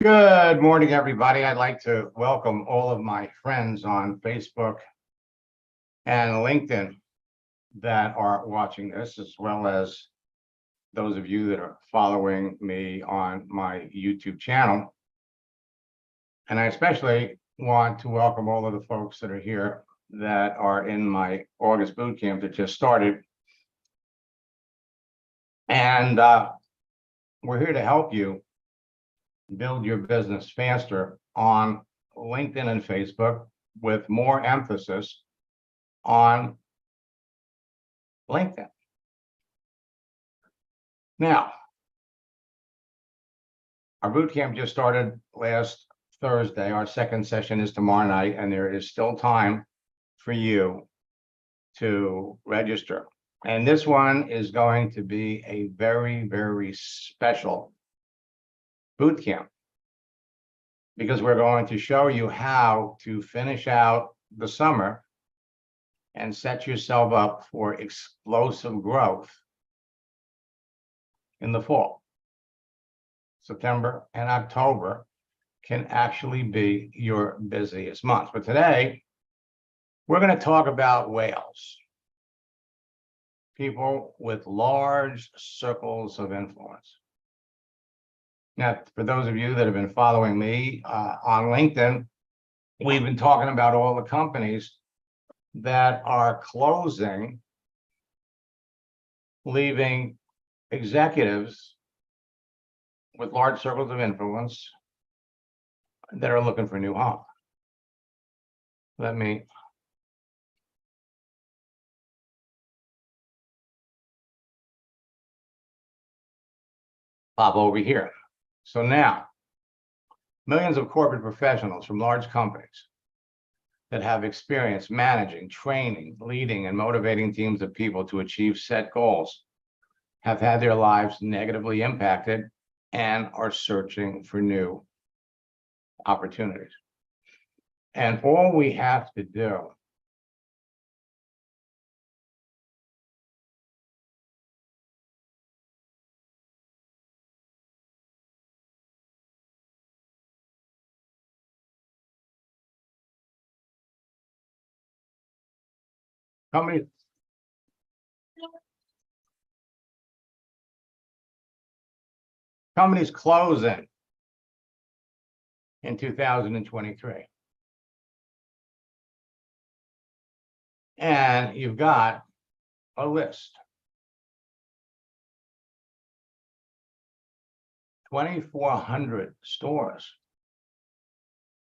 Good morning, everybody. I'd like to welcome all of my friends on Facebook and LinkedIn that are watching this, as well as those of you that are following me on my YouTube channel. And I especially want to welcome all of the folks that are here that are in my August boot camp that just started. And we're here to help you build your business faster on LinkedIn and Facebook, with more emphasis on LinkedIn. Now, our boot camp just started last Thursday. Our second session is tomorrow night, and there is still time for you to register. And this one is going to be a very, very special boot camp, because we're going to show you how to finish out the summer and set yourself up for explosive growth in the fall. September and October can actually be your busiest months. But today, we're going to talk about whales, people with large circles of influence. Now, for those of you that have been following me on LinkedIn, we've been talking about all the companies that are closing, leaving executives with large circles of influence that are looking for a new home. Let me pop over here. So now, millions of corporate professionals from large companies that have experience managing, training, leading, and motivating teams of people to achieve set goals have had their lives negatively impacted and are searching for new opportunities. And all we have to do companies closing in 2023. And you've got a list. 2,400 stores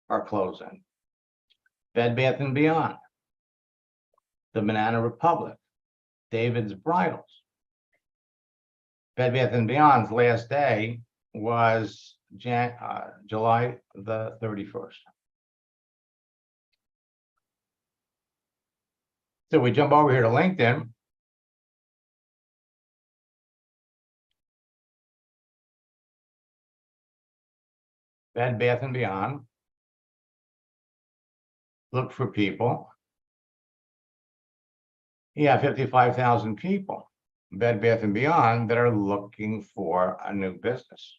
are closing. Bed Bath & Beyond, the Banana Republic, David's Bridals. Bed Bath & Beyond's last day was July the 31st. So we jump over here to LinkedIn. Bed Bath & Beyond. Look for people. Yeah, 55,000 people, Bed Bath & Beyond, that are looking for a new business.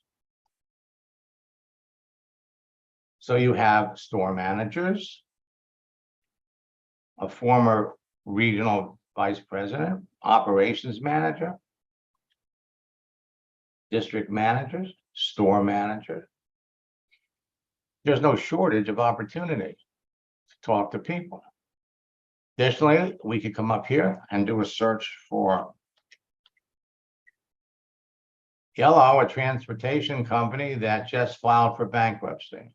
So you have store managers, a former regional vice president, operations manager, district managers, store managers. There's no shortage of opportunity to talk to people. Additionally, we could come up here and do a search for Yellow, a transportation company that just filed for bankruptcy.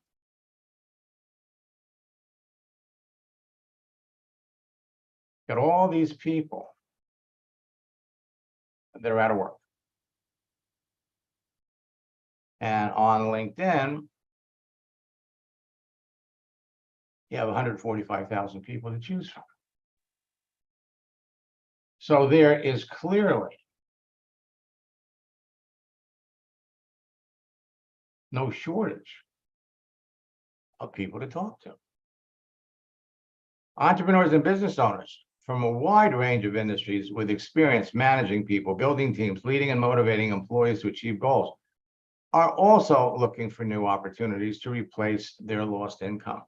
Got all these people that are out of work. And on LinkedIn, you have 145,000 people to choose from. So there is clearly no shortage of people to talk to. Entrepreneurs and business owners from a wide range of industries with experience managing people, building teams, leading and motivating employees to achieve goals are also looking for new opportunities to replace their lost income.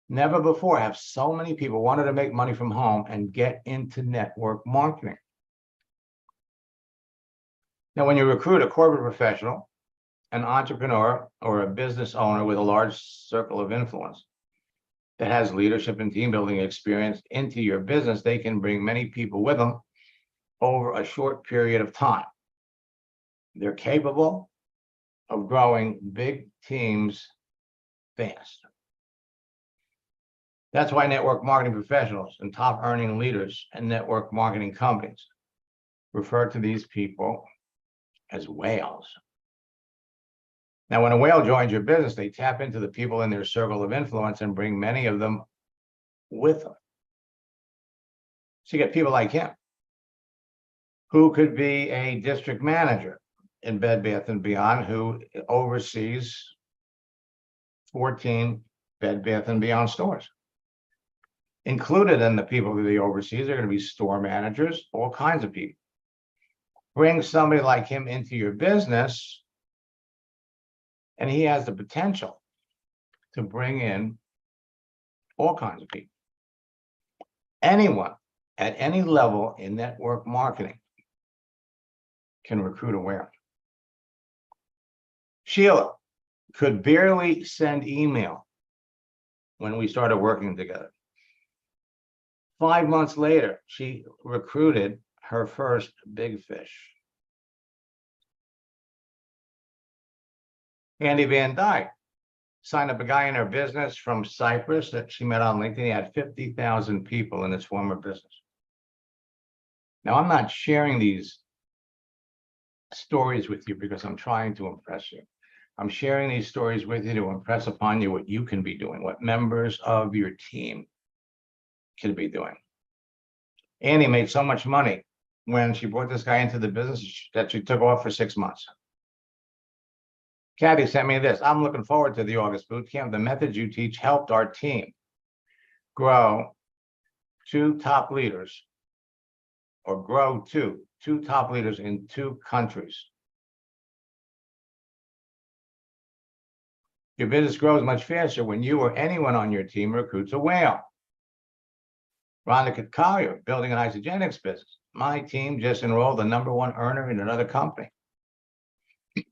Never before have so many people wanted to make money from home and get into network marketing. Now, when you recruit a corporate professional, an entrepreneur, or a business owner with a large circle of influence that has leadership and team building experience into your business, they can bring many people with them over a short period of time. They're capable of growing big teams fast. That's why network marketing professionals and top earning leaders and network marketing companies refer to these people as whales. Now, when a whale joins your business, they tap into the people in their circle of influence and bring many of them with them. So you get people like him, who could be a district manager in Bed Bath & Beyond, who oversees 14 Bed Bath & Beyond stores. Included in the people that he oversees are going to be store managers, all kinds of people. Bring somebody like him into your business, and he has the potential to bring in all kinds of people. Anyone at any level in network marketing can recruit a whale. Sheila could barely send email when we started working together. 5 months later, she recruited her first big fish. Andy Van Dyke signed up a guy in her business from Cyprus that she met on LinkedIn. He had 50,000 people in his former business. Now, I'm not sharing these stories with you because I'm trying to impress you. I'm sharing these stories with you to impress upon you what you can be doing, what members of your team can be doing. Annie made so much money when she brought this guy into the business that she took off for 6 months. Kathy sent me this. I'm looking forward to the August boot camp. The methods you teach helped our team grow two top leaders in 2 countries. Your business grows much faster when you or anyone on your team recruits a whale. Rhonda Collier, building an isogenics business. My team just enrolled the #1 earner in another company.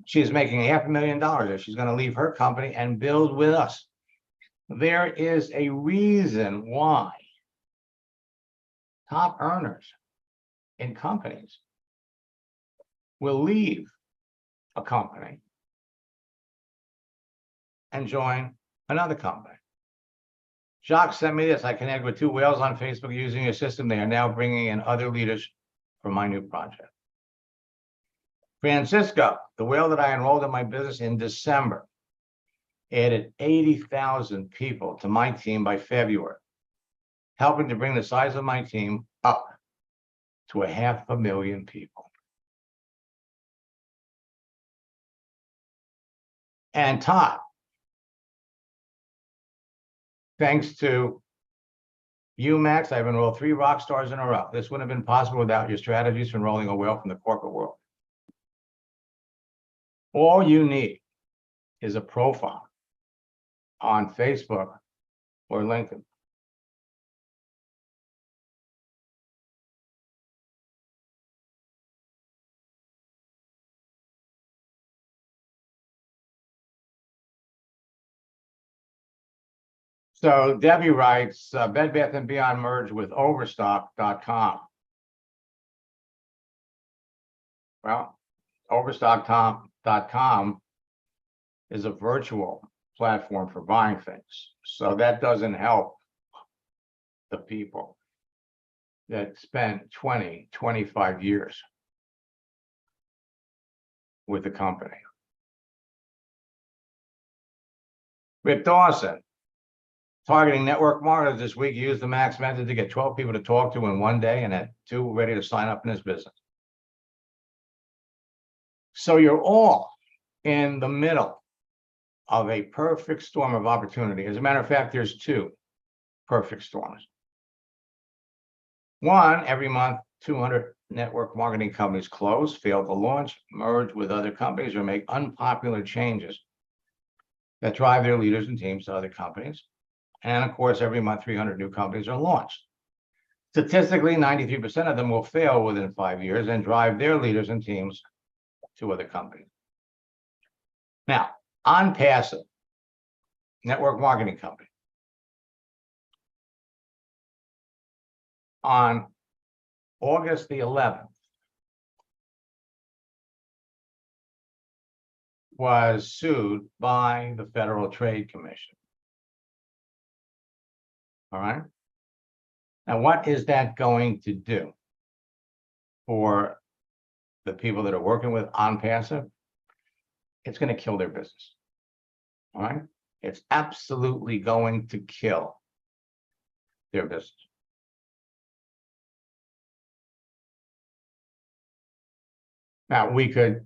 She's making $500,000. She's going to leave her company and build with us. There is a reason why top earners in companies will leave a company and join another company. Jacques sent me this. I connected with 2 whales on Facebook using your system. They are now bringing in other leaders for my new project. Francisco, the whale that I enrolled in my business in December, added 80,000 people to my team by February, helping to bring the size of my team up to 500,000 people. And Todd, thanks to you, Max, I've enrolled 3 rock stars in a row. This wouldn't have been possible without your strategies for enrolling a whale from the corporate world. All you need is a profile on Facebook or LinkedIn. So Debbie writes, Bed Bath & Beyond merged with Overstock.com. Well, Overstock.com is a virtual platform for buying things. So that doesn't help the people that spent 20, 25 years with the company. Rip Dawson, targeting network marketers this week, used the Max method to get 12 people to talk to in 1 day and had 2 ready to sign up in his business. So you're all in the middle of a perfect storm of opportunity. As a matter of fact, there's 2 perfect storms. One, every month, 200 network marketing companies close, fail to launch, merge with other companies, or make unpopular changes that drive their leaders and teams to other companies. And of course, every month, 300 new companies are launched. Statistically, 93% of them will fail within 5 years and drive their leaders and teams to other companies. Now, OnPassive, network marketing company. On August the 11th, was sued by the Federal Trade Commission. All right. Now, what is that going to do for the people that are working with OnPassive? It's going to kill their business. All right. It's absolutely going to kill their business. Now, we could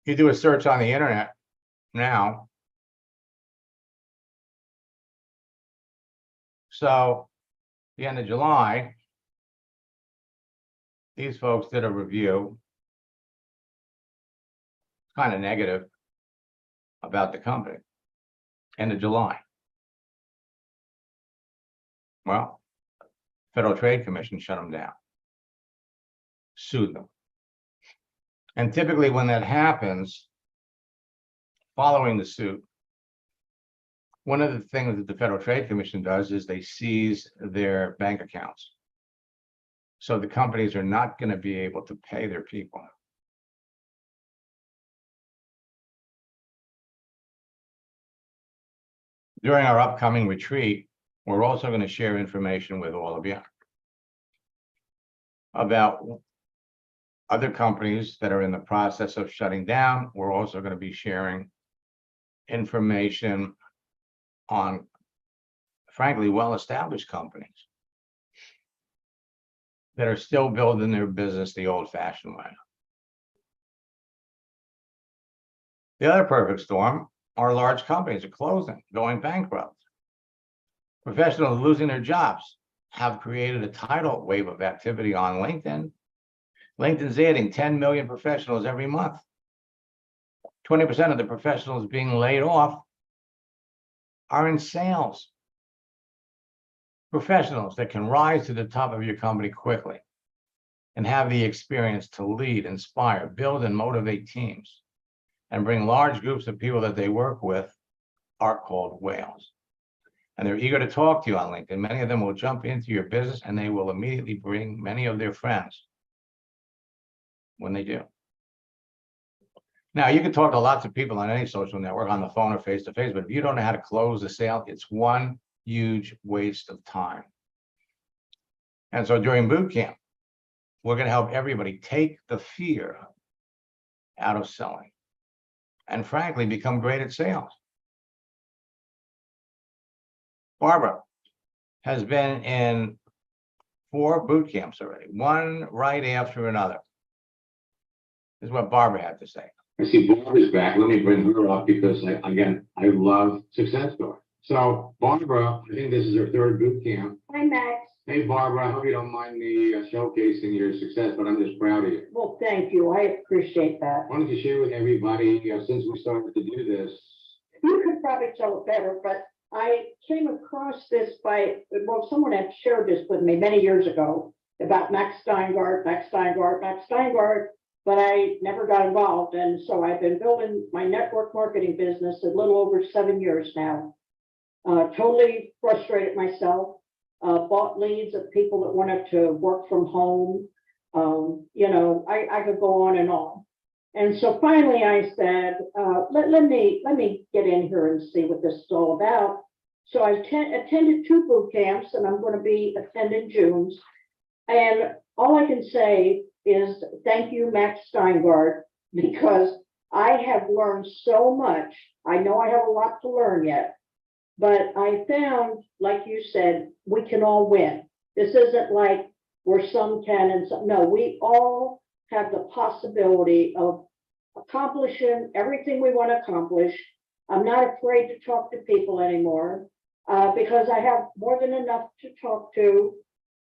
you do a search on the internet now. So the end of July, these folks did a review, kind of negative about the company. End of July. Well, Federal Trade Commission shut them down, sued them. And typically when that happens, following the suit, one of the things that the Federal Trade Commission does is they seize their bank accounts. So the companies are not going to be able to pay their people. During our upcoming retreat, we're also going to share information with all of you about other companies that are in the process of shutting down. We're also going to be sharing information on, frankly, well-established companies that are still building their business the old-fashioned way. The other perfect storm are large companies are closing, going bankrupt. Professionals losing their jobs have created a tidal wave of activity on LinkedIn. LinkedIn's adding 10 million professionals every month. 20% of the professionals being laid off are in sales. Professionals that can rise to the top of your company quickly and have the experience to lead, inspire, build, and motivate teams and bring large groups of people that they work with are called whales. And they're eager to talk to you on LinkedIn. Many of them will jump into your business and they will immediately bring many of their friends when they do. Now, you can talk to lots of people on any social network, on the phone or face-to-face, but if you don't know how to close the sale, it's one huge waste of time. And so during boot camp, we're going to help everybody take the fear out of selling and frankly, become great at sales. Barbara has been in 4 boot camps already, one right after another. This is what Barbara had to say. I see Barbara's back. Let me bring her up because, I love Success Story. So, Barbara, I think this is her 3rd boot camp. Hi, Max. Hey, Barbara, I hope you don't mind me showcasing your success, but I'm just proud of you. Well, thank you. I appreciate that. Why don't you share with everybody, since we started to do this? You could probably tell it better, but I came across this someone had shared this with me many years ago about Max Steingart, but I never got involved. And so I've been building my network marketing business a little over 7 years now. Totally frustrated myself, bought leads of people that wanted to work from home. I could go on and on. And so finally I said, let me get in here and see what this is all about. So I attended 2 boot camps and I'm going to be attending June's. And all I can say is thank you, Max Steingart, because I have learned so much. I know I have a lot to learn yet, but I found, like you said, we can all win. This isn't like where some can and some, no, we all have the possibility of accomplishing everything we want to accomplish. I'm not afraid to talk to people anymore because I have more than enough to talk to.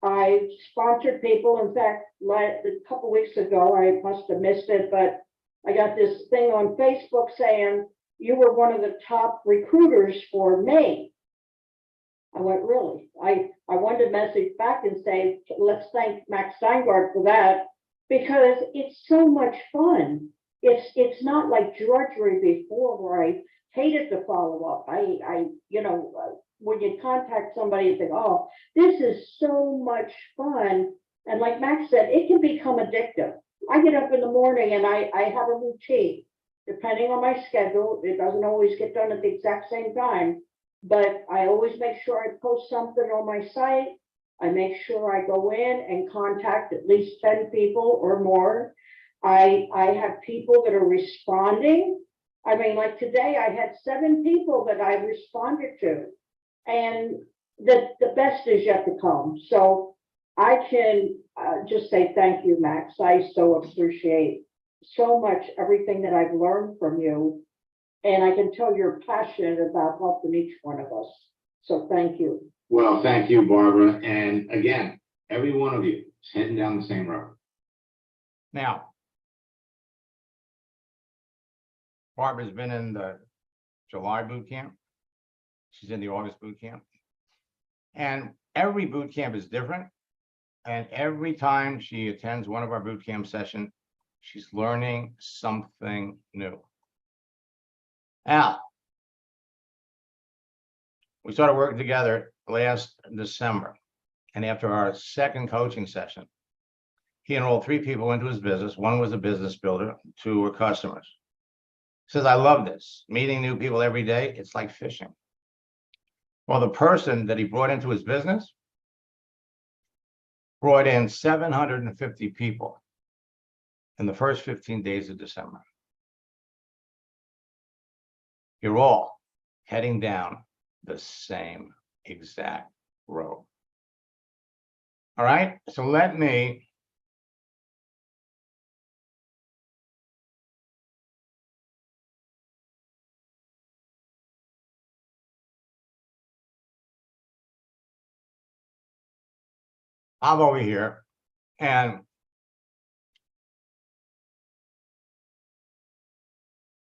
I sponsored people. In fact, a couple weeks ago, I must have missed it, but I got this thing on Facebook saying you were one of the top recruiters for May. I went, really? I wanted to message back and say, let's thank Max Steingart for that, because it's so much fun. It's not like drudgery before where I hated to follow up. When you contact somebody and think, oh, this is so much fun. And like Max said, it can become addictive. I get up in the morning and I have a routine. Depending on my schedule, it doesn't always get done at the exact same time, but I always make sure I post something on my site. I make sure I go in and contact at least 10 people or more. I have people that are responding. I mean, like today, I had 7 people that I responded to, and the best is yet to come. So I can just say thank you, Max. I so appreciate so much everything that I've learned from you. And I can tell you're passionate about helping each one of us. So thank you. Well, thank you, Barbara. And again, every one of you is heading down the same road. Now, Barbara's been in the July boot camp. She's in the August boot camp. And every boot camp is different. And every time she attends one of our boot camp sessions, she's learning something new. Now, we started working together last December. And after our second coaching session, he enrolled 3 people into his business. 1 was a business builder, 2 were customers. He says, I love this. Meeting new people every day, it's like fishing. Well, the person that he brought into his business brought in 750 people in the first 15 days of December. You're all heading down the same exact road. All right, so let me I'm over here and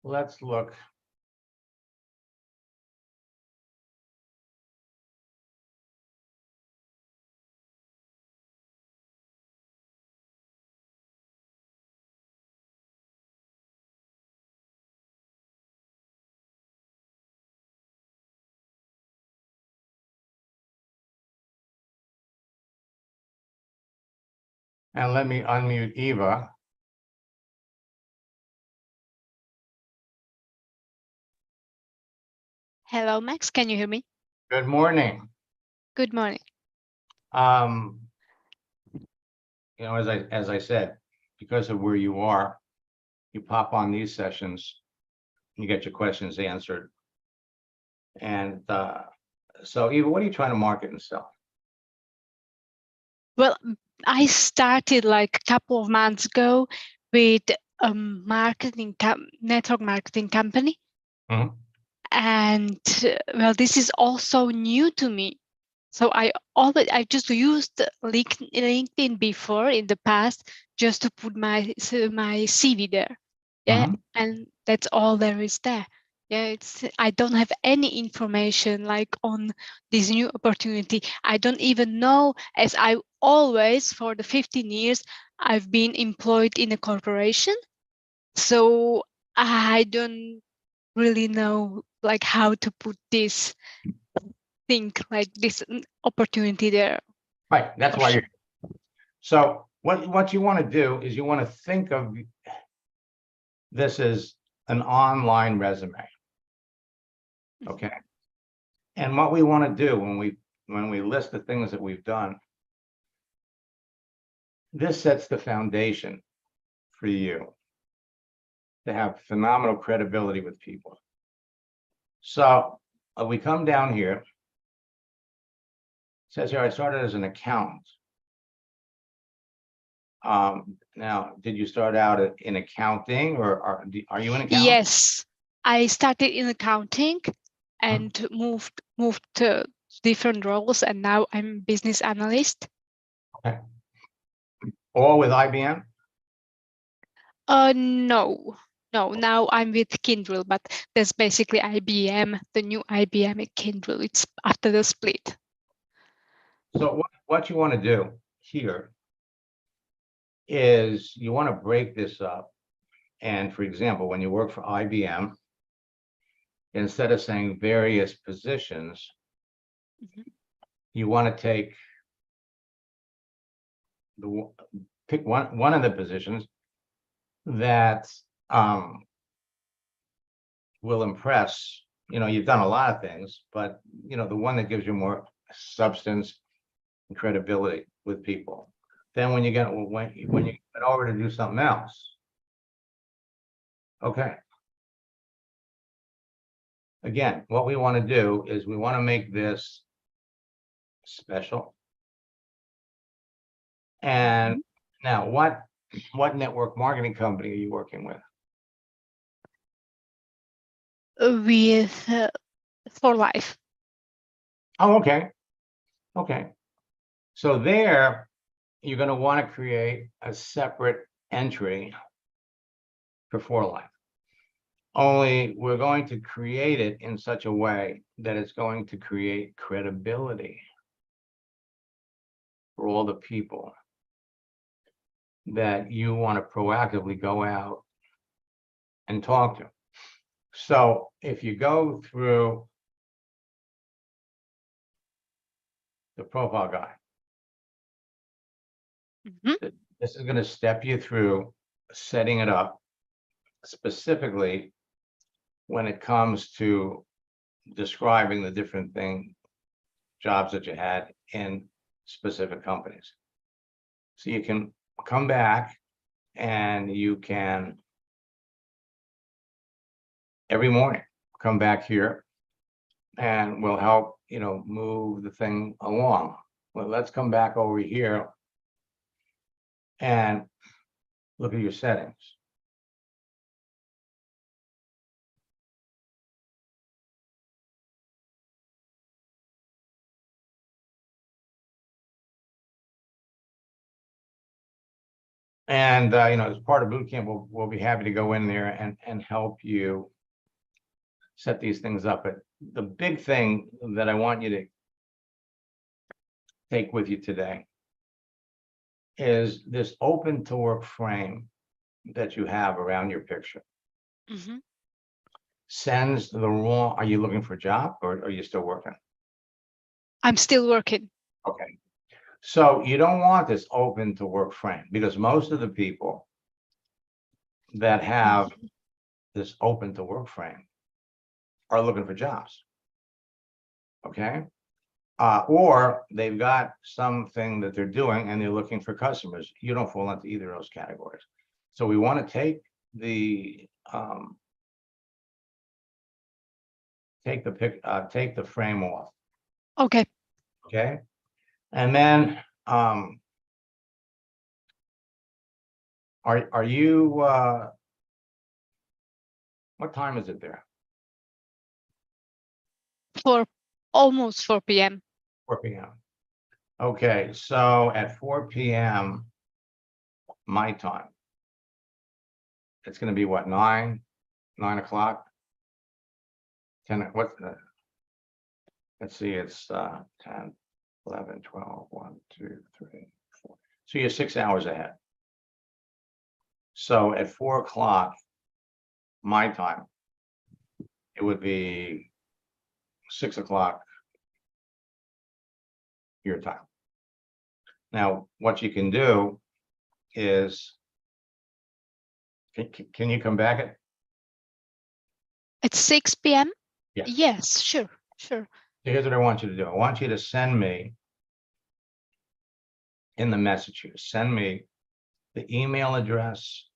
let's look. And let me unmute Eva. Hello, Max. Can you hear me? Good morning. Good morning. As I said, because of where you are, you pop on these sessions, you get your questions answered. And so Eva, what are you trying to market and sell? Well, I started like a couple of months ago with a network marketing company. Mhm. And well, this is also new to me. So I just used LinkedIn before in the past just to put my CV there. Yeah, and that's all there is there. Yeah, I don't have any information like on this new opportunity. I don't even know, as I always for the 15 years I've been employed in a corporation. So I don't really know like how to put this thing like this opportunity there. Right, that's why you're. So what you want to do is you want to think of this as an online resume. Okay. And what we want to do when we list the things that we've done, this sets the foundation for you to have phenomenal credibility with people. So we come down here. It says here, I started as an accountant. Now, did you start out in accounting or are you in accounting? Yes, I started in accounting and moved to different roles, and now I'm business analyst. All with IBM? No, now I'm with Kyndryl, but that's basically IBM, the new IBM at Kyndryl. It's after the split. So what you want to do here is you want to break this up. And for example, when you work for IBM, instead of saying various positions, Mhm. you want to take pick one of the positions that will impress. You've done a lot of things, but the one that gives you more substance and credibility with people. Then when you get over to do something else, okay. Again, what we want to do is we want to make this special. And now, what network marketing company are you working with? With For Life. Oh, okay. Okay. So there, you're going to want to create a separate entry for For Life. Only we're going to create it in such a way that it's going to create credibility for all the people that you want to proactively go out and talk to. So if you go through the profile guide, Mhm. this is going to step you through setting it up specifically when it comes to describing the different jobs that you had in specific companies. So you can come back and you can every morning come back here and we'll help move the thing along. Well, let's come back over here and look at your settings. And as part of boot camp, we'll be happy to go in there and help you set these things up. But the big thing that I want you to take with you today is this open to work frame that you have around your picture. Mhm. Sends the wrong. Are you looking for a job or are you still working? I'm still working. Okay. So you don't want this open to work frame because most of the people that have this open to work frame are looking for jobs. Okay. Or they've got something that they're doing and they're looking for customers. You don't fall into either of those categories. So we want to take the frame off. Okay. Okay. And then are you what time is it there? For almost 4 p.m. 4 p.m. Okay, so at 4 p.m. my time, it's going to be what, 9 o'clock? 10, what's the, let's see, it's 10, 11, 12, 1, 2, 3, 4. So you're 6 hours ahead. So at 4 o'clock my time, it would be 6 o'clock your time. Now, what you can do is, can you come back At 6 p.m.? Yeah. Yes, sure. Here's what I want you to do. I want you to send me in the message here, send me the email address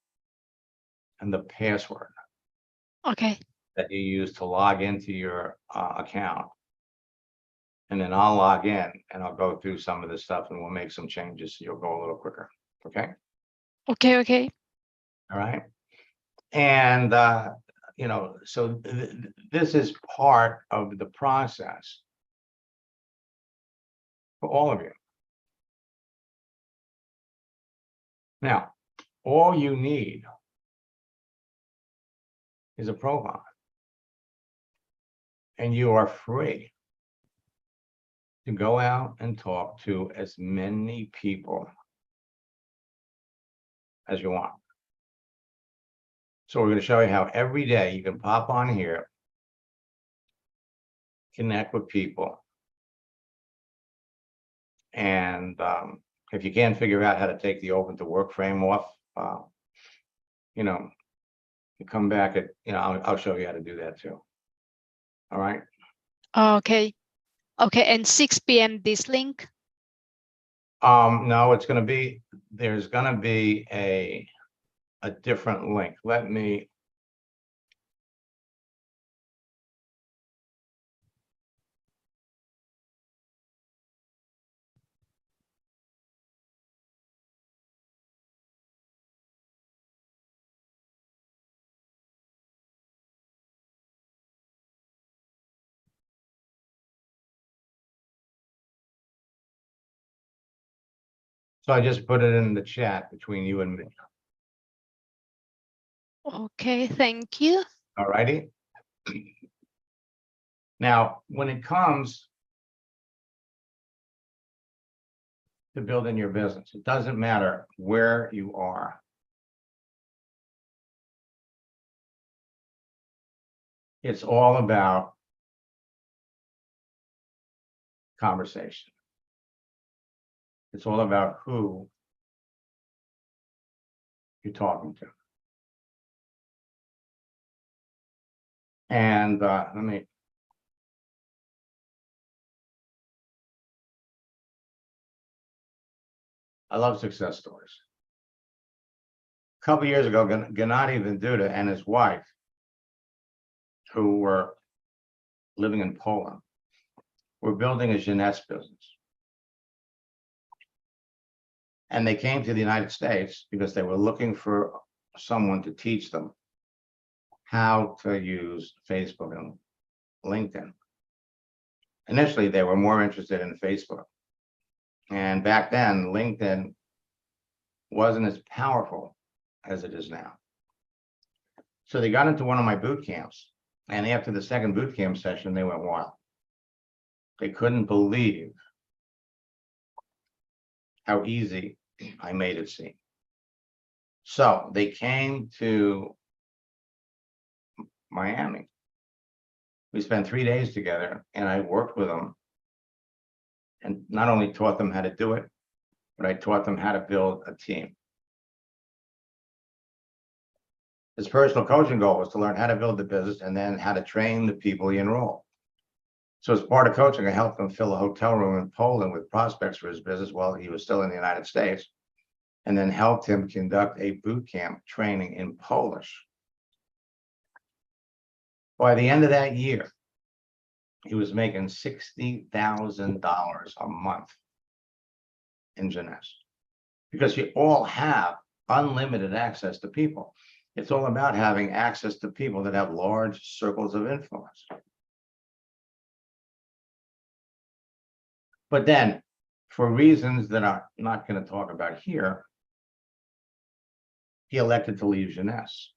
and the password Okay. that you use to log into your account. And then I'll log in and I'll go through some of the stuff and we'll make some changes so you'll go a little quicker. Okay. Okay, okay. All right. And, you know, so this is part of the process for all of you. Now, all you need is a profile. And you are free to go out and talk to as many people as you want. So we're going to show you how every day you can pop on here, connect with people. And if you can't figure out how to take the open to work frame off, you know, you come back at, you know, I'll show you how to do that too. All right. Okay. Okay, and 6 p.m. this link? No, it's going to be, there's going to be a different link. Let me. So I just put it in the chat between you and me. Okay, thank you. All righty. Now, when it comes to building your business, it doesn't matter where you are. It's all about conversation. It's all about who you're talking to. And I love success stories. A couple years ago, Gennady Venduta and his wife, who were living in Poland, were building a Jeunesse business. And they came to the United States because they were looking for someone to teach them how to use Facebook and LinkedIn. Initially, they were more interested in Facebook. And back then, LinkedIn wasn't as powerful as it is now. So they got into one of my boot camps. And after the second boot camp session, they went wild. They couldn't believe how easy I made it seem. So they came to Miami. We spent 3 days together and I worked with them and not only taught them how to do it, but I taught them how to build a team. His personal coaching goal was to learn how to build the business and then how to train the people he enrolled. So as part of coaching, I helped him fill a hotel room in Poland with prospects for his business while he was still in the United States, and then helped him conduct a boot camp training in Polish. By the end of that year, he was making $60,000 a month in Jeunesse, because you all have unlimited access to people. It's all about having access to people that have large circles of influence. But then, for reasons that I'm not going to talk about here, he elected to leave Jeunesse.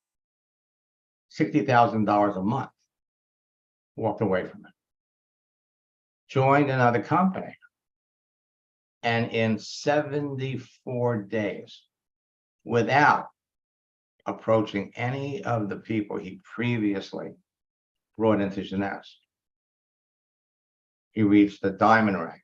$60,000 a month. Walked away from it. Joined another company. And in 74 days, without approaching any of the people he previously brought into Jeunesse, he reached the diamond rank.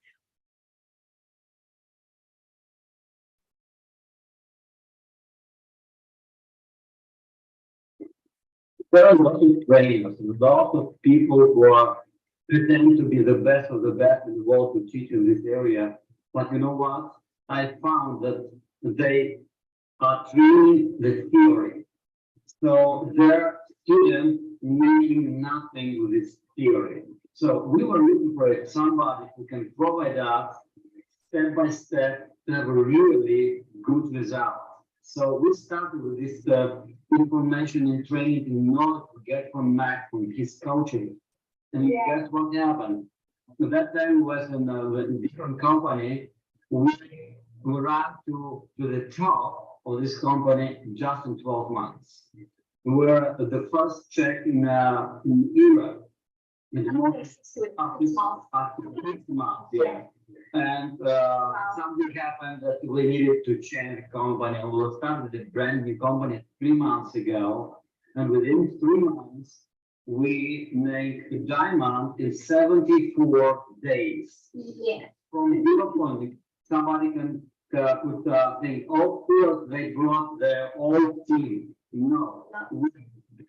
There are lots of trainers, lots of people who are pretending to be the best of the best in the world to teach in this area. But you know what? I found that they are training the theory. So their students making nothing with this theory. So we were looking for somebody who can provide us step by step to have a really good result. So we started with this information and training in order to get from Mac from his coaching. And guess what happened? At that time was in a different company. We ran to the top of this company just in 12 months. We were the first check in Europe. After 6 months, yeah. And something happened that we needed to change the company. We started a brand new company 3 months ago. And within 3 months, we made a diamond in 74 days. Yeah. From 0 point, somebody can put the all field, they brought their whole team. No, we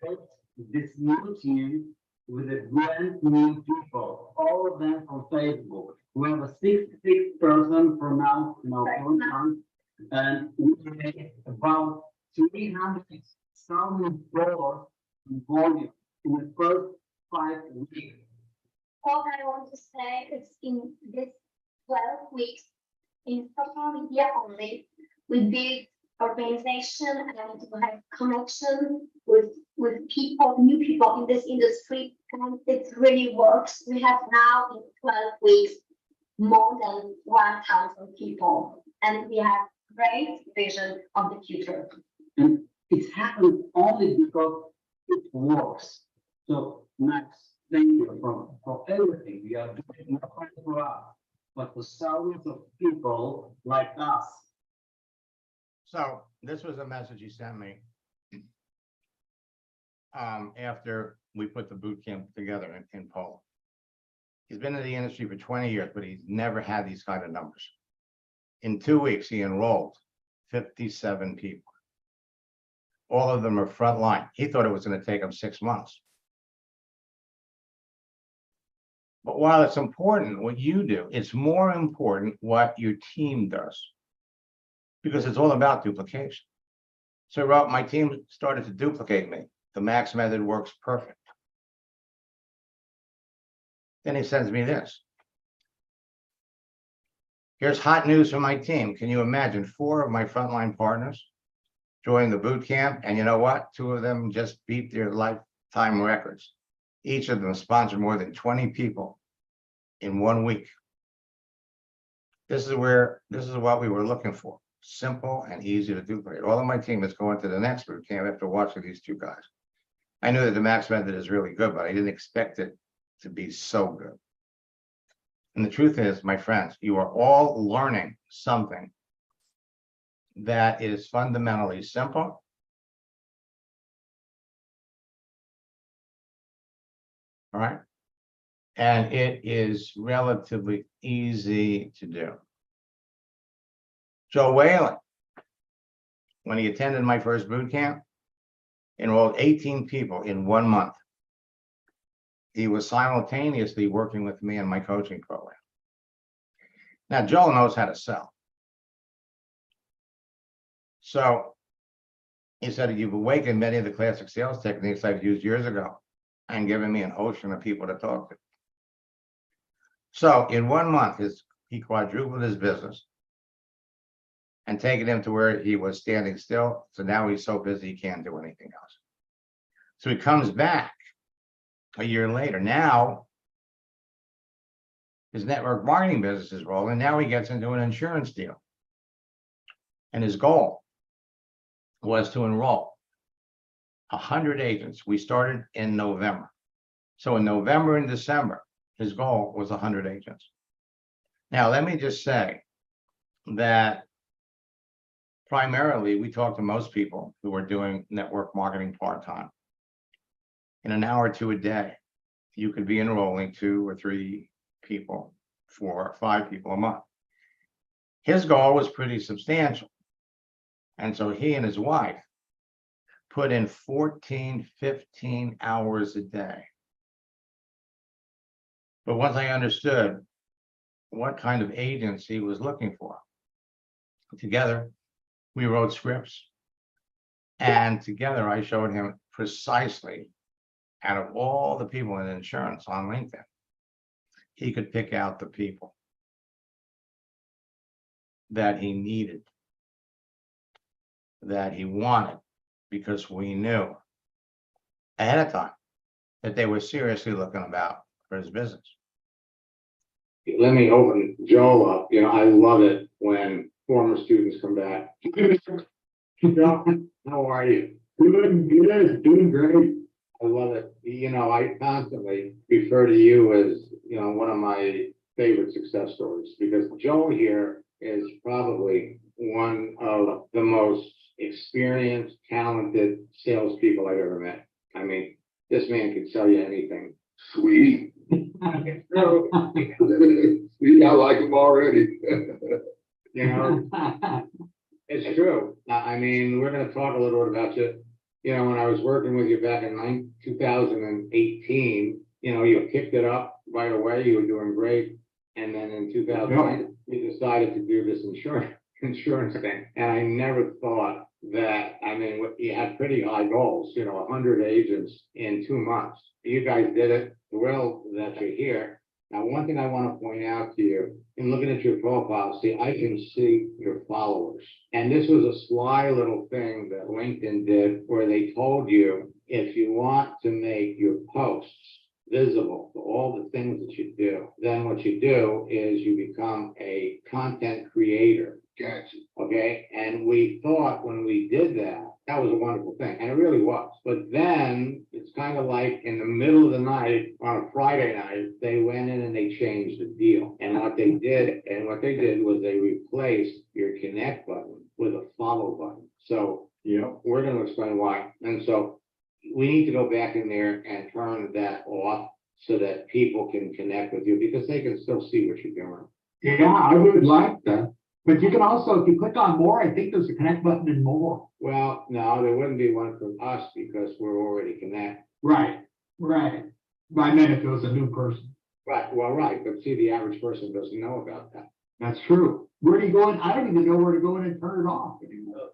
built this new team with a brand new people, all of them from Facebook. We have a 66 person from now in our front, and we made about $300,000 in volume in the first 5 weeks. All I want to say is in this 12 weeks, in social media only, we build organization and we have connection with people, new people in this industry, and it really works. We have now in 12 weeks more than 1,000 people, and we have great vision of the future. And it happened only because it works. So Max, thank you for everything you are doing, not only for us, but for thousands of people like us. So this was a message he sent me. After we put the boot camp together in Poland. He's been in the industry for 20 years, but he's never had these kind of numbers. In 2 weeks, he enrolled 57 people. All of them are frontline. He thought it was going to take him 6 months. But while it's important what you do, it's more important what your team does, because it's all about duplication. So he wrote, my team started to duplicate me. The Max method works perfect. Then he sends me this. Here's hot news from my team. Can you imagine 4 of my frontline partners joined the boot camp? And you know what? 2 of them just beat their lifetime records. Each of them sponsored more than 20 people in 1 week. This is what we were looking for. Simple and easy to duplicate. All of my team is going to the next boot camp after watching these 2 guys. I knew that the Max method is really good, but I didn't expect it to be so good. And the truth is, my friends, you are all learning something that is fundamentally simple. All right. And it is relatively easy to do. Joe Whalen, when he attended my first boot camp, enrolled 18 people in 1 month. He was simultaneously working with me in my coaching program. Now, Joel knows how to sell. So he said, you've awakened many of the classic sales techniques I've used years ago and given me an ocean of people to talk to. So in 1 month, he quadrupled his business and taken him to where he was standing still. So now he's so busy, he can't do anything else. So he comes back a year later. Now his network marketing business is rolling. Now he gets into an insurance deal. And his goal was to enroll 100 agents. We started in November. So in November and December, his goal was 100 agents. Now, let me just say that primarily, we talk to most people who are doing network marketing part-time. In an hour or 2 a day, you could be enrolling 2 or 3 people, 4 or 5 people a month. His goal was pretty substantial. And so he and his wife put in 14, 15 hours a day. But once I understood what kind of agents he was looking for, together, we wrote scripts. And together I showed him precisely, out of all the people in insurance on LinkedIn, he could pick out the people that he needed. that he wanted, because we knew ahead of time that they were seriously looking about for his business. Let me open Joe up. You know, I love it when former students come back. Joe, how are you? Doing great. I love it. You know, I constantly refer to you as, you know, one of my favorite success stories, because Joe here is probably one of the most experienced, talented salespeople I've ever met. I mean, this man could sell you anything. Sweet. Sweet, I like him already. You know, it's true. I mean, we're gonna talk a little bit about you. You know, when I was working with you back in 2018, you know, you picked it up right away. You were doing great. And then in 2009, we decided to do this insurance thing. And I never thought that, I mean, you had pretty high goals, you know, 100 agents in 2 months. You guys did it. Well, that you're here. Now, one thing I want to point out to you, in looking at your profile, see, I can see your followers. And this was a sly little thing that LinkedIn did, where they told you, if you want to make your posts visible to all the things that you do, then what you do is you become a content creator. Gotcha. Okay, and we thought when we did that, that was a wonderful thing, and it really was. But then it's kind of like in the middle of the night on a Friday night, they went in and they changed the deal. And what they did was they replaced your connect button with a follow button. So yeah, we're going to explain why. And so we need to go back in there and turn that off so that people can connect with you, because they can still see what you're doing. Yeah, I would like that. But you can also, if you click on more, I think there's a connect button and more. Well, no, there wouldn't be one from us because we're already connected. Right. But I meant if it was a new person. Right, well, right, but see, the average person doesn't know about that. That's true. Where do you go in? I don't even know where to go in and turn it off.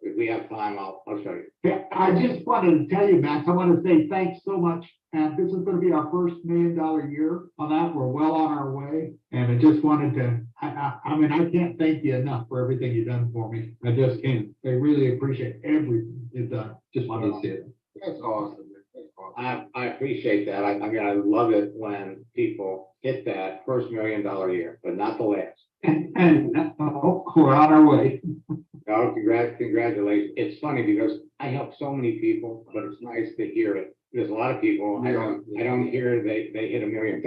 If we have time, I'll show you. Yeah, I just wanted to tell you, Max, I want to say thanks so much. And this is going to be our first $1 million year on that. We're well on our way. And I just wanted to, I mean, I can't thank you enough for everything you've done for me. I just can't. I really appreciate everything you've done. Just wanted to say it. That's awesome. I appreciate that. I mean, I love it when people hit that first $1 million year, but not the last. And we're on our way. No, congratulations. It's funny because I help so many people, but it's nice to hear it. There's a lot of people, I don't hear they hit $1 million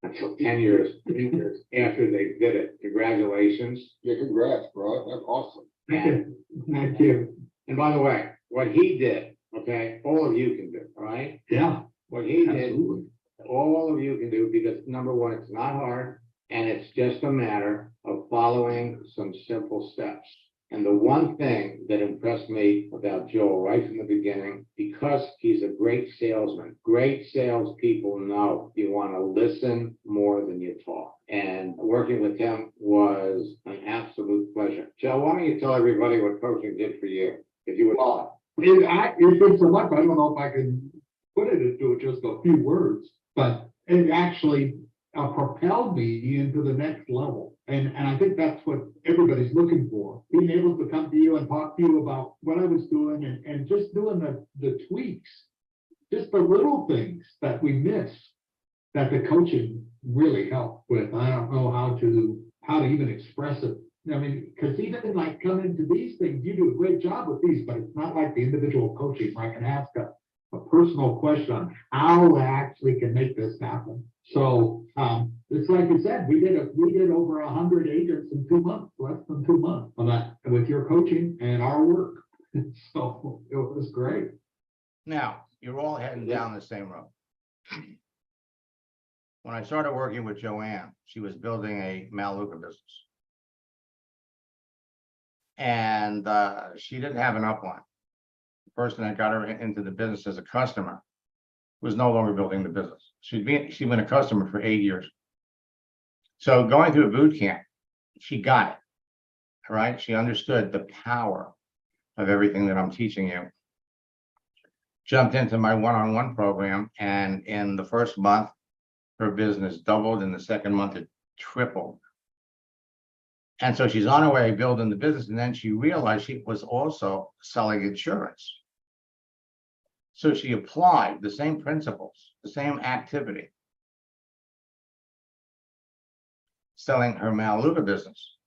until 10 years after they did it. Congratulations. Yeah, congrats, bro. That's awesome. Thank you. And by the way, what he did, okay, all of you can do, all right? Yeah. What he Absolutely. did, all of you can do, because number one, it's not hard, and it's just a matter of following some simple steps. And the one thing that impressed me about Joel right from the beginning, because he's a great salesman, great salespeople know you want to listen more than you talk. And working with him was an absolute pleasure. Joe, why don't you tell everybody what coaching did for you, if you would. Well, it did so much, I don't know if I can put it into just a few words, but it actually propelled me into the next level. And I think that's what everybody's looking for. Being able to come to you and talk to you about what I was doing and just doing the tweaks, just the little things that we miss that the coaching really helped with. I don't know how to even express it. I mean, because even like coming to these things, you do a great job with these, but it's not like the individual coaching where I can ask a personal question on how I actually can make this happen. So it's like you said, we did over 100 agents in 2 months, less than 2 months on that with your coaching and our work. So it was great. Now, you're all heading down the same road. When I started working with Joanne, she was building a Maluka business. And she didn't have an upline. The person that got her into the business as a customer was no longer building the business. She'd been a customer for 8 years. So going through a boot camp, she got it, right? She understood the power of everything that I'm teaching you. Jumped into my one-on-one program, and in the first month, her business doubled. In the second month, it tripled. And so she's on her way building the business, and then she realized she was also selling insurance. So she applied the same principles, the same activity, selling her Maluka business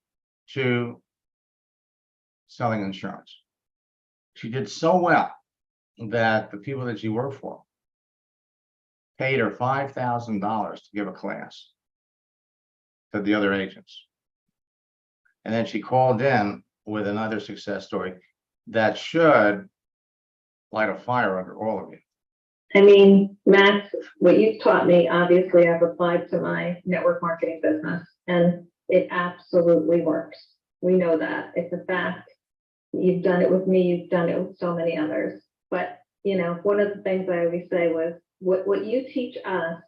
to selling insurance. She did so well that the people that she worked for paid her $5,000 to give a class to the other agents. And then she called in with another success story that should light a fire under all of you. I mean, Max, what you've taught me, obviously I've applied to my network marketing business and it absolutely works. We know that. It's a fact. You've done it with me, you've done it with so many others. But, you know, one of the things I always say was, what you teach us,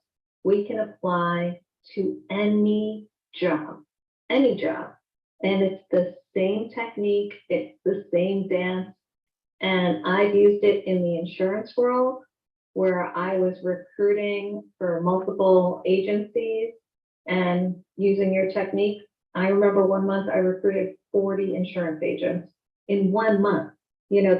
we can apply to any job. And it's the same technique, it's the same dance. And I've used it in the insurance world where I was recruiting for multiple agencies and using your technique. I remember 1 month I recruited 40 insurance agents in 1 month. You know,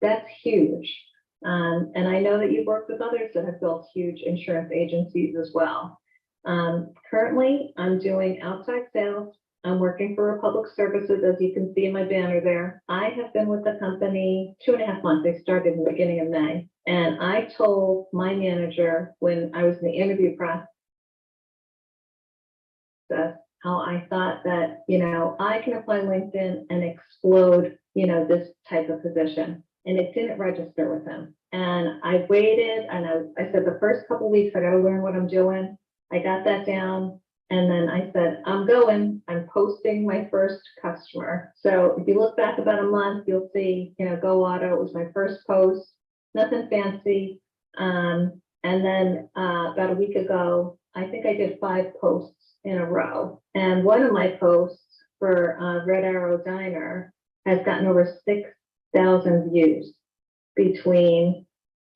that's huge. And I know that you've worked with others that have built huge insurance agencies as well. Currently, I'm doing outside sales. I'm working for Republic Services, as you can see in my banner there. I have been with the company 2.5 months. I started in the beginning of May. And I told my manager when I was in the interview process how I thought that, you know, I can apply LinkedIn and explode, you know, this type of position. And it didn't register with him. And I waited and I said the first couple of weeks, I got to learn what I'm doing. I got that down. And then I said, I'm posting my first customer. So if you look back about a month, you'll see, you know, Go Auto, it was my first post, nothing fancy. And then about a week ago, I think I did 5 posts in a row. And one of my posts for Red Arrow Diner has gotten over 6,000 views between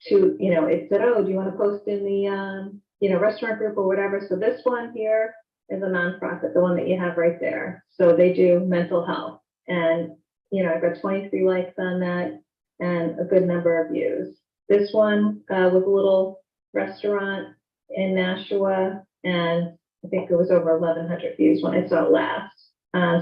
two, you know, it said, oh, do you want to post in the, you know, restaurant group or whatever. So this one here is a nonprofit, the one that you have right there. So they do mental health. And, you know, I got 23 likes on that and a good number of views. This one was a little restaurant in Nashua, and I think it was over 1,100 views when I saw it last.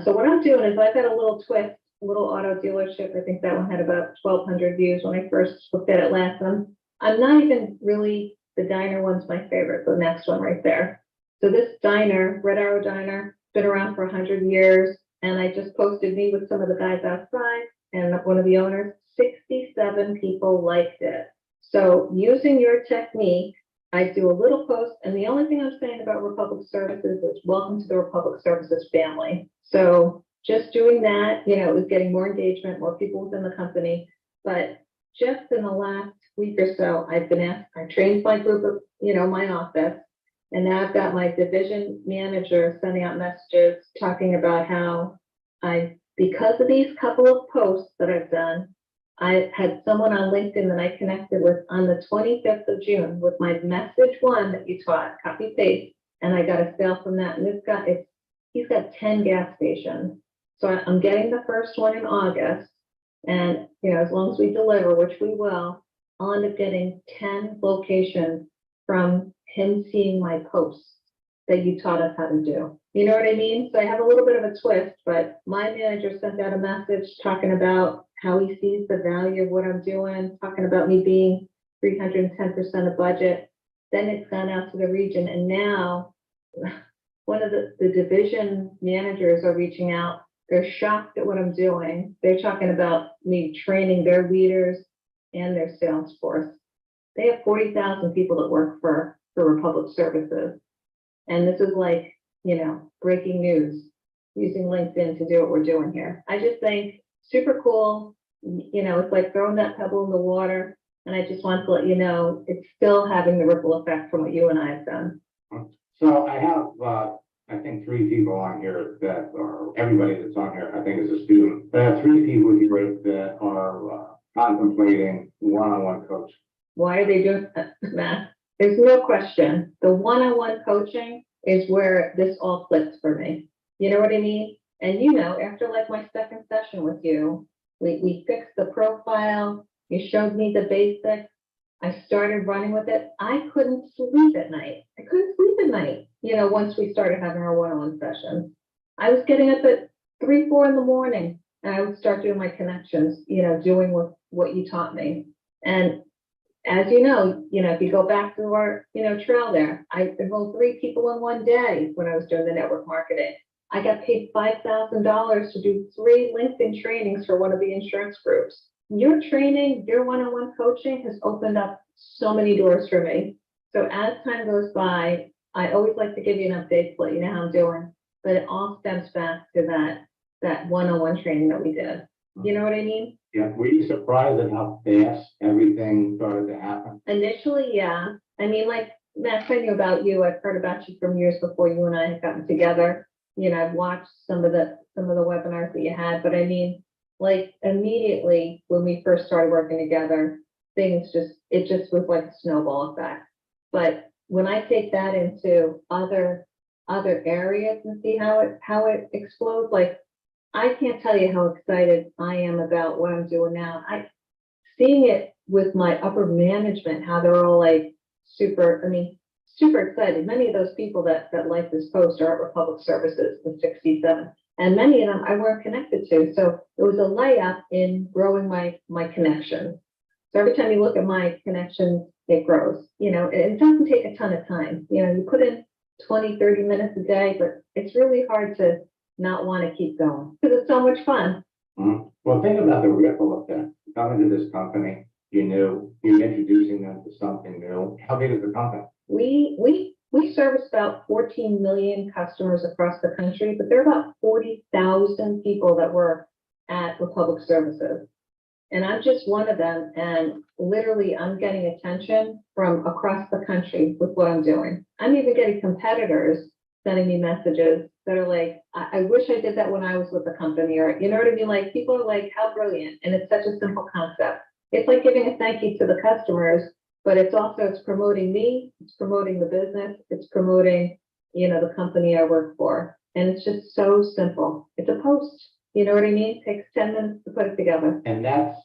So what I'm doing is I've got a little twist, a little auto dealership. I think that one had about 1,200 views when I first looked at it last. I'm not even really, the diner one's my favorite, the next one right there. So this diner, Red Arrow Diner, been around for 100 years. And I just posted me with some of the guys outside and one of the owners, 67 people liked it. So using your technique, I do a little post, and the only thing I'm saying about Republic Services is welcome to the Republic Services family. So just doing that, you know, it was getting more engagement, more people within the company. But just in the last week or so, I've been asked, I trained my group of, you know, my office, and now I've got my division manager sending out messages talking about how because of these couple of posts that I've done, I had someone on LinkedIn that I connected with on the 25th of June with my message one that you taught, copy paste, and I got a sale from that. And this guy, he's got 10 gas stations. So I'm getting the first one in August. And, you know, as long as we deliver, which we will, I'll end up getting 10 locations from him seeing my posts that you taught us how to do. You know what I mean? So I have a little bit of a twist, but my manager sent out a message talking about how he sees the value of what I'm doing, talking about me being 310% of budget. Then it's gone out to the region. And now one of the division managers are reaching out. They're shocked at what I'm doing. They're talking about me training their leaders and their sales force. They have 40,000 people that work for Republic Services. And this is like, you know, breaking news, using LinkedIn to do what we're doing here. I just think super cool. You know, it's like throwing that pebble in the water. And I just want to let you know, it's still having the ripple effect from what you and I have done. So I have, I think 3 people on here that are, everybody that's on here, I think is a student. But I have 3 people here that are contemplating one-on-one coaching. Why are they doing that, Matt? There's no question. The one-on-one coaching is where this all clicks for me. You know what I mean? And you know, after like my second session with you, we fixed the profile, you showed me the basics. I started running with it. I couldn't sleep at night. I couldn't sleep at night, you know, once we started having our one-on-one sessions. I was getting up at 3, 4 in the morning, and I would start doing my connections, you know, doing what you taught me. And as you know, if you go back to our, trail there, I enrolled 3 people in one day when I was doing the network marketing. I got paid $5,000 to do 3 LinkedIn trainings for one of the insurance groups. Your training, your one-on-one coaching has opened up so many doors for me. So as time goes by, I always like to give you an update to let you know how I'm doing, but it all stems back to that one-on-one training that we did. You know what I mean? Yeah, were you surprised at how fast everything started to happen? Initially, yeah. I mean, like, Max, I knew about you. I've heard about you from years before you and I had gotten together. I've watched some of the webinars that you had, but I mean, like, immediately when we first started working together, it just was like a snowball effect. But when I take that into other areas and see how it explodes, like, I can't tell you how excited I am about what I'm doing now. Seeing it with my upper management, how they're all like super excited. Many of those people that like this post are at Republic Services, the 67, and many of them I weren't connected to. So it was a layup in growing my connection. So every time you look at my connection, it grows, and it doesn't take a ton of time. You put in 20, 30 minutes a day, but it's really hard to not want to keep going because it's so much fun. Mhm. Well, think about the ripple effect. Coming to this company, you're introducing them to something new. How big is the company? We service about 14 million customers across the country, but there are about 40,000 people that work at Republic Services. And I'm just one of them. And literally, I'm getting attention from across the country with what I'm doing. I'm even getting competitors sending me messages that are like, I wish I did that when I was with the company, or you know what I mean? Like, people are like, how brilliant. And it's such a simple concept. It's like giving a thank you to the customers, but it's promoting me, it's promoting the business, it's promoting, the company I work for. And it's just so simple. It's a post, you know what I mean? It takes 10 minutes to put it together. And that's,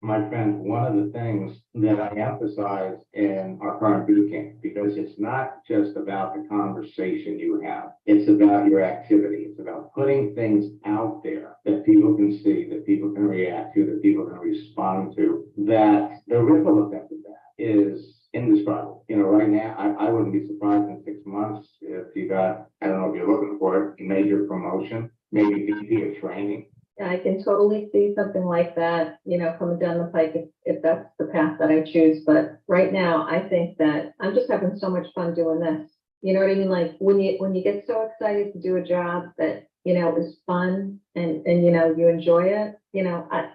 my friend, one of the things that I emphasize in our current boot camp, because it's not just about the conversation you have. It's about your activity. It's about putting things out there that people can see, that people can react to, that people can respond to, that the ripple effect of that is indescribable. Right now, I wouldn't be surprised in 6 months if you got, I don't know if you're looking for it, major promotion, maybe VP of training. I can totally see something like that, coming down the pike if that's the path that I choose. But right now, I think that I'm just having so much fun doing this. You know what I mean? Like, when you get so excited to do a job that, is fun and you enjoy it,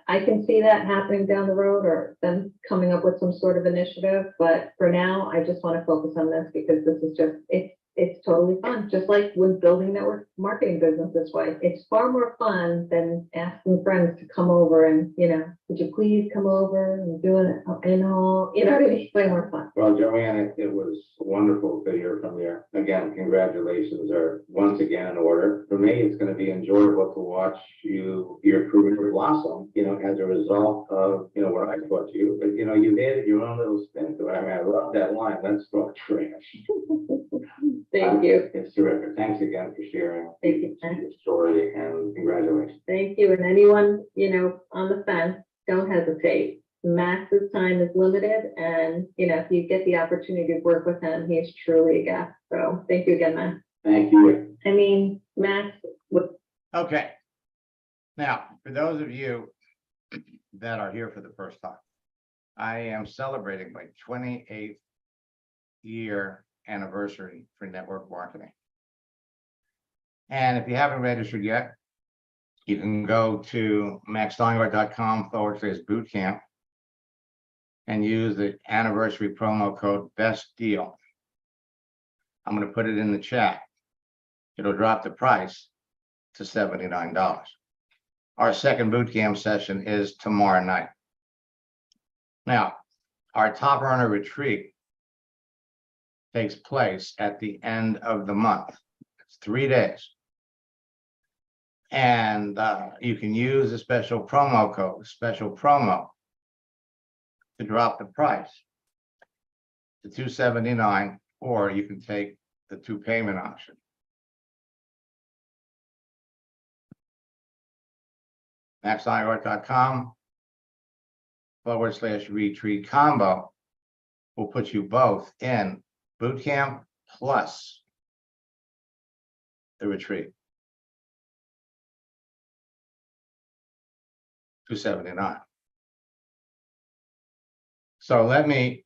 I can see that happening down the road or them coming up with some sort of initiative. But for now, I just want to focus on this because this is just, it's totally fun. Just like when building network marketing business this way, it's far more fun than asking friends to come over and, would you please come over and do it and all, it's way more fun. Well, Joanne, it was wonderful to hear from you. Again, congratulations are once again in order. For me, it's going to be enjoyable to watch your career blossom, as a result of, what I taught you. But, you added your own little spin to it. I mean, I love that line. Let's talk trash. Thank you. It's terrific. Thanks again for sharing Thank you. your story, and congratulations. Thank you. And anyone, on the fence, don't hesitate. Max's time is limited. And, if you get the opportunity to work with him, he is truly a guest. So thank you again, Max. Thank you. I mean, Max, Okay. Now, for those of you that are here for the first time, I am celebrating my 28th year anniversary for network marketing. And if you haven't registered yet, you can go to maxsteingart.com/bootcamp and use the anniversary promo code BEST DEAL. I'm going to put it in the chat. It'll drop the price to $79. Our second bootcamp session is tomorrow night. Now, our top earner retreat takes place at the end of the month. It's 3 days. And you can use a special promo code, special promo, to drop the price to $279, or you can take the 2 payment option. MaxIHeart.com/retreat combo will put you both in boot camp plus the retreat. $279. So let me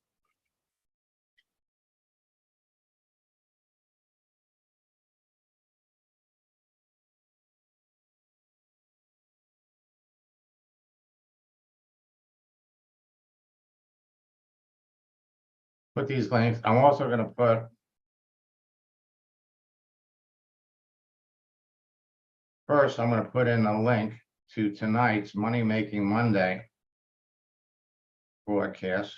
put these links. I'm also going to put first, I'm going to put in a link to tonight's Money Making Monday broadcast.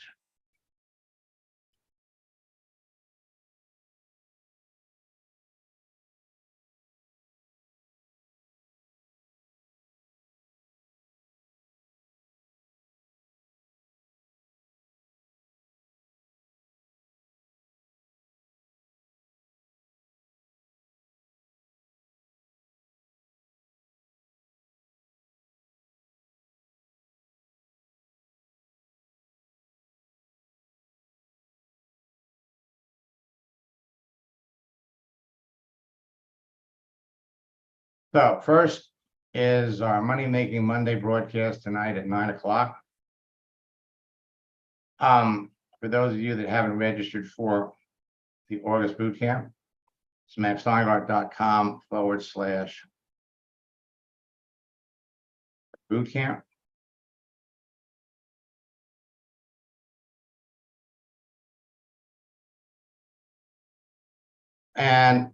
So first is our Money Making Monday broadcast tonight at 9 o'clock. For those of you that haven't registered for the August boot camp, it's MaxSteinhardt.com/boot camp. And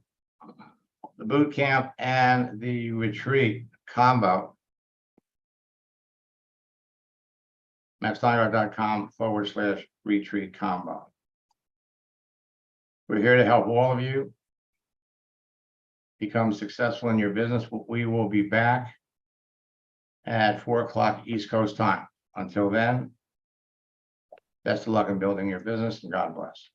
the boot camp and the retreat combo, MaxSteinhardt.com/retreat combo. We're here to help all of you become successful in your business. We will be back at 4 o'clock East Coast time. Until then, best of luck in building your business, and God bless.